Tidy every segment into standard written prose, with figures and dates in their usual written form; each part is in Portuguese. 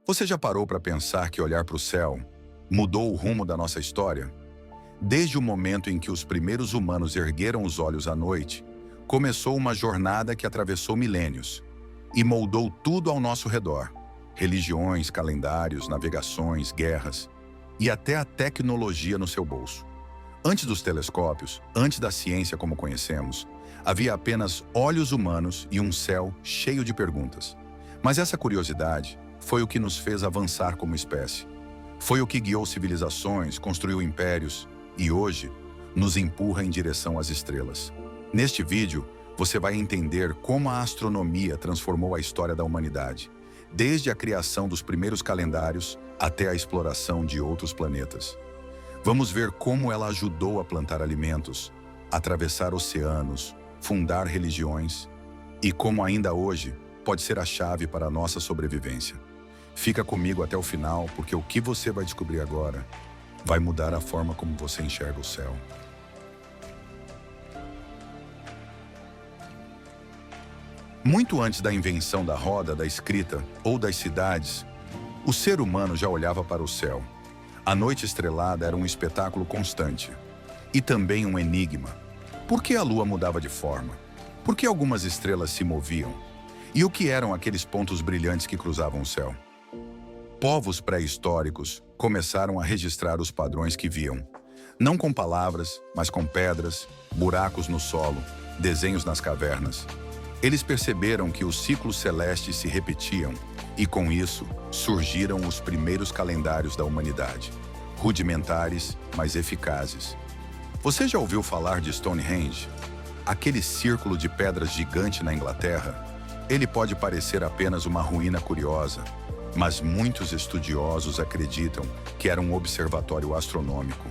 Você já parou para pensar que olhar para o céu mudou o rumo da nossa história? Desde o momento em que os primeiros humanos ergueram os olhos à noite, começou uma jornada que atravessou milênios e moldou tudo ao nosso redor. Religiões, calendários, navegações, guerras e até a tecnologia no seu bolso. Antes dos telescópios, antes da ciência como conhecemos, havia apenas olhos humanos e um céu cheio de perguntas. Mas essa curiosidade foi o que nos fez avançar como espécie. Foi o que guiou civilizações, construiu impérios e hoje nos empurra em direção às estrelas. Neste vídeo, você vai entender como a astronomia transformou a história da humanidade, desde a criação dos primeiros calendários até a exploração de outros planetas. Vamos ver como ela ajudou a plantar alimentos, atravessar oceanos, fundar religiões e como ainda hoje pode ser a chave para a nossa sobrevivência. Fica comigo até o final, porque o que você vai descobrir agora vai mudar a forma como você enxerga o céu. Muito antes da invenção da roda, da escrita ou das cidades, o ser humano já olhava para o céu. A noite estrelada era um espetáculo constante e também um enigma. Por que a lua mudava de forma? Por que algumas estrelas se moviam? E o que eram aqueles pontos brilhantes que cruzavam o céu? Povos pré-históricos começaram a registrar os padrões que viam, não com palavras, mas com pedras, buracos no solo, desenhos nas cavernas. Eles perceberam que os ciclos celestes se repetiam e, com isso, surgiram os primeiros calendários da humanidade, rudimentares, mas eficazes. Você já ouviu falar de Stonehenge? Aquele círculo de pedras gigante na Inglaterra? Ele pode parecer apenas uma ruína curiosa, mas muitos estudiosos acreditam que era um observatório astronômico,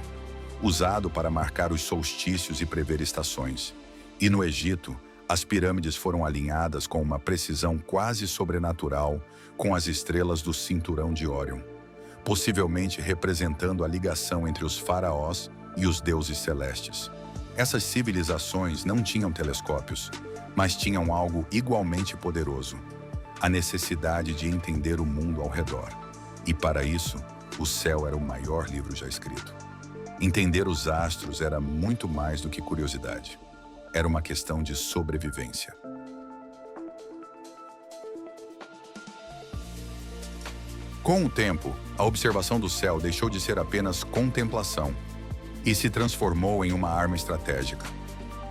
usado para marcar os solstícios e prever estações. E no Egito, as pirâmides foram alinhadas com uma precisão quase sobrenatural com as estrelas do cinturão de Órion, possivelmente representando a ligação entre os faraós e os deuses celestes. Essas civilizações não tinham telescópios, mas tinham algo igualmente poderoso: a necessidade de entender o mundo ao redor. E para isso, o céu era o maior livro já escrito. Entender os astros era muito mais do que curiosidade. Era uma questão de sobrevivência. Com o tempo, a observação do céu deixou de ser apenas contemplação e se transformou em uma arma estratégica.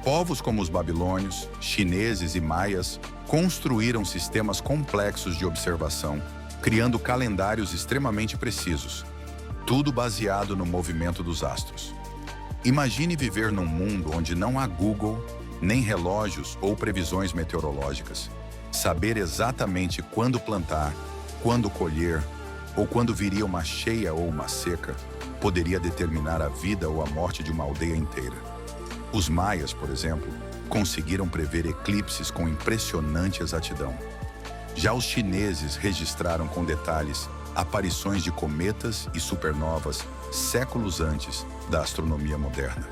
Povos como os babilônios, chineses e maias construíram sistemas complexos de observação, criando calendários extremamente precisos, tudo baseado no movimento dos astros. Imagine viver num mundo onde não há Google, nem relógios ou previsões meteorológicas. Saber exatamente quando plantar, quando colher, ou quando viria uma cheia ou uma seca, poderia determinar a vida ou a morte de uma aldeia inteira. Os maias, por exemplo, conseguiram prever eclipses com impressionante exatidão. Já os chineses registraram com detalhes aparições de cometas e supernovas séculos antes da astronomia moderna.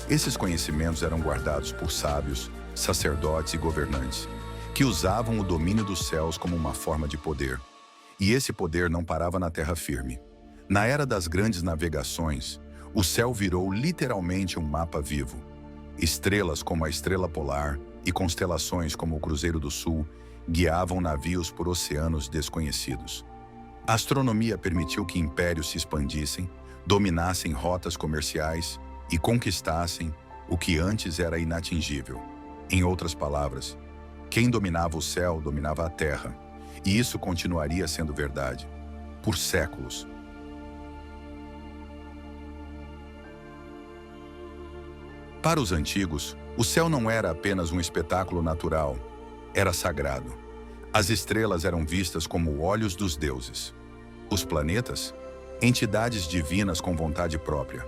Esses conhecimentos eram guardados por sábios, sacerdotes e governantes, que usavam o domínio dos céus como uma forma de poder. E esse poder não parava na terra firme. Na era das grandes navegações, o céu virou literalmente um mapa vivo. Estrelas como a Estrela Polar e constelações como o Cruzeiro do Sul guiavam navios por oceanos desconhecidos. A astronomia permitiu que impérios se expandissem, dominassem rotas comerciais e conquistassem o que antes era inatingível. Em outras palavras, quem dominava o céu dominava a terra, e isso continuaria sendo verdade por séculos. Para os antigos, o céu não era apenas um espetáculo natural, era sagrado. As estrelas eram vistas como olhos dos deuses. Os planetas, entidades divinas com vontade própria.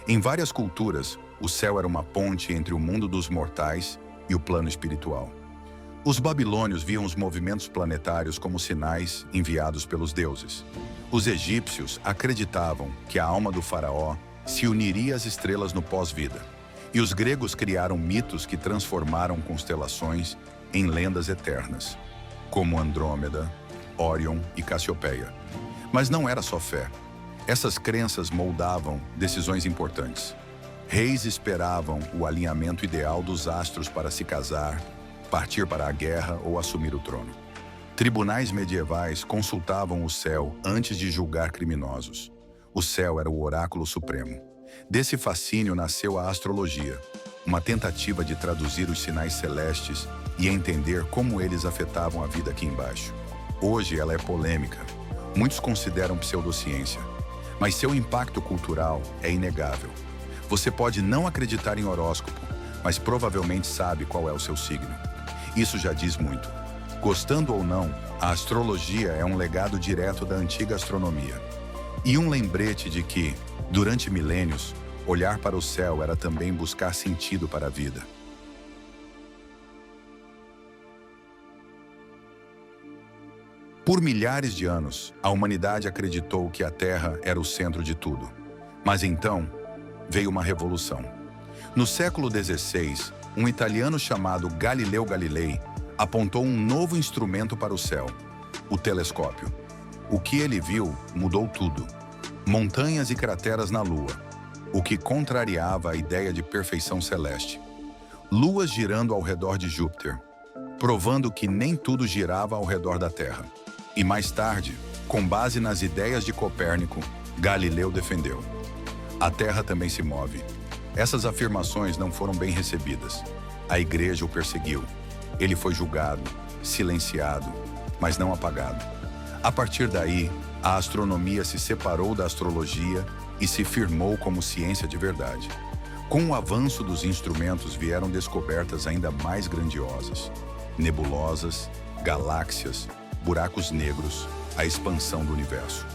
Em várias culturas, o céu era uma ponte entre o mundo dos mortais e o plano espiritual. Os babilônios viam os movimentos planetários como sinais enviados pelos deuses. Os egípcios acreditavam que a alma do faraó se uniria às estrelas no pós-vida. E os gregos criaram mitos que transformaram constelações em lendas eternas, como Andrômeda, Órion e Cassiopeia. Mas não era só fé. Essas crenças moldavam decisões importantes. Reis esperavam o alinhamento ideal dos astros para se casar, partir para a guerra ou assumir o trono. Tribunais medievais consultavam o céu antes de julgar criminosos. O céu era o oráculo supremo. Desse fascínio nasceu a astrologia, uma tentativa de traduzir os sinais celestes e entender como eles afetavam a vida aqui embaixo. Hoje ela é polêmica. Muitos consideram pseudociência, mas seu impacto cultural é inegável. Você pode não acreditar em horóscopo, mas provavelmente sabe qual é o seu signo. Isso já diz muito. Gostando ou não, a astrologia é um legado direto da antiga astronomia. E um lembrete de que, durante milênios, olhar para o céu era também buscar sentido para a vida. Por milhares de anos, a humanidade acreditou que a Terra era o centro de tudo. Mas então, veio uma revolução. No século XVI, um italiano chamado Galileu Galilei apontou um novo instrumento para o céu, o telescópio. O que ele viu mudou tudo. Montanhas e crateras na Lua, o que contrariava a ideia de perfeição celeste. Luas girando ao redor de Júpiter, provando que nem tudo girava ao redor da Terra. E mais tarde, com base nas ideias de Copérnico, Galileu defendeu: a Terra também se move. Essas afirmações não foram bem recebidas. A Igreja o perseguiu. Ele foi julgado, silenciado, mas não apagado. A partir daí, a astronomia se separou da astrologia e se firmou como ciência de verdade. Com o avanço dos instrumentos vieram descobertas ainda mais grandiosas: nebulosas, galáxias, buracos negros, a expansão do universo.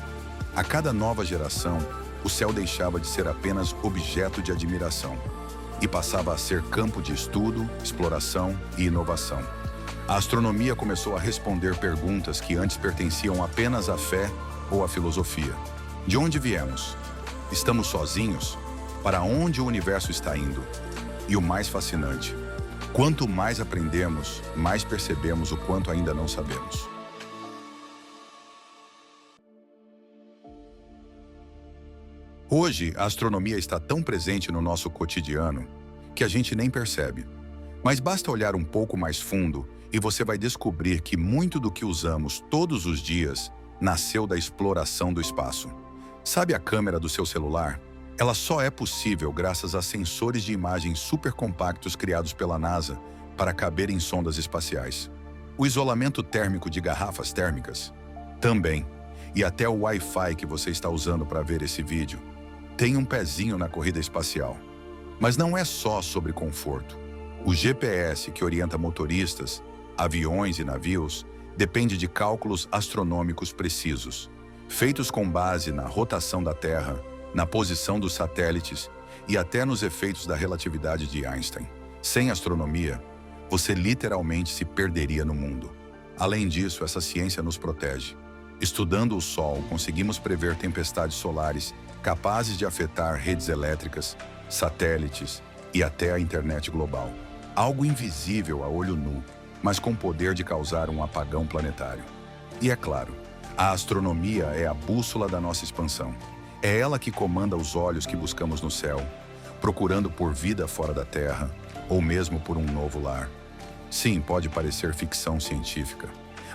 A cada nova geração, o céu deixava de ser apenas objeto de admiração e passava a ser campo de estudo, exploração e inovação. A astronomia começou a responder perguntas que antes pertenciam apenas à fé ou à filosofia. De onde viemos? Estamos sozinhos? Para onde o universo está indo? E o mais fascinante: quanto mais aprendemos, mais percebemos o quanto ainda não sabemos. Hoje, a astronomia está tão presente no nosso cotidiano que a gente nem percebe. Mas basta olhar um pouco mais fundo e você vai descobrir que muito do que usamos todos os dias nasceu da exploração do espaço. Sabe a câmera do seu celular? Ela só é possível graças a sensores de imagem supercompactos criados pela NASA para caber em sondas espaciais. O isolamento térmico de garrafas térmicas? Também. E até o Wi-Fi que você está usando para ver esse vídeo tem um pezinho na corrida espacial. Mas não é só sobre conforto. O GPS que orienta motoristas, aviões e navios depende de cálculos astronômicos precisos, feitos com base na rotação da Terra, na posição dos satélites e até nos efeitos da relatividade de Einstein. Sem astronomia, você literalmente se perderia no mundo. Além disso, essa ciência nos protege. Estudando o Sol, conseguimos prever tempestades solares capazes de afetar redes elétricas, satélites e até a internet global. Algo invisível a olho nu, mas com poder de causar um apagão planetário. E é claro, a astronomia é a bússola da nossa expansão. É ela que comanda os olhos que buscamos no céu, procurando por vida fora da Terra, ou mesmo por um novo lar. Sim, pode parecer ficção científica,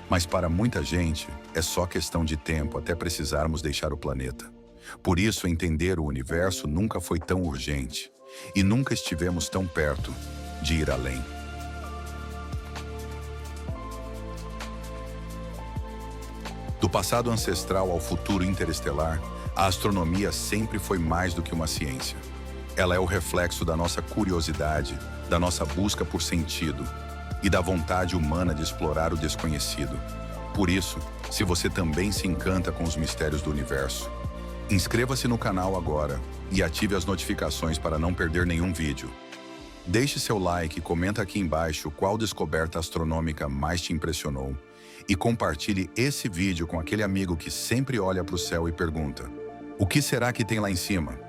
mas para muita gente é só questão de tempo até precisarmos deixar o planeta. Por isso, entender o universo nunca foi tão urgente e nunca estivemos tão perto de ir além. Do passado ancestral ao futuro interestelar, a astronomia sempre foi mais do que uma ciência. Ela é o reflexo da nossa curiosidade, da nossa busca por sentido e da vontade humana de explorar o desconhecido. Por isso, se você também se encanta com os mistérios do universo, inscreva-se no canal agora e ative as notificações para não perder nenhum vídeo. Deixe seu like e comenta aqui embaixo qual descoberta astronômica mais te impressionou e compartilhe esse vídeo com aquele amigo que sempre olha para o céu e pergunta: o que será que tem lá em cima?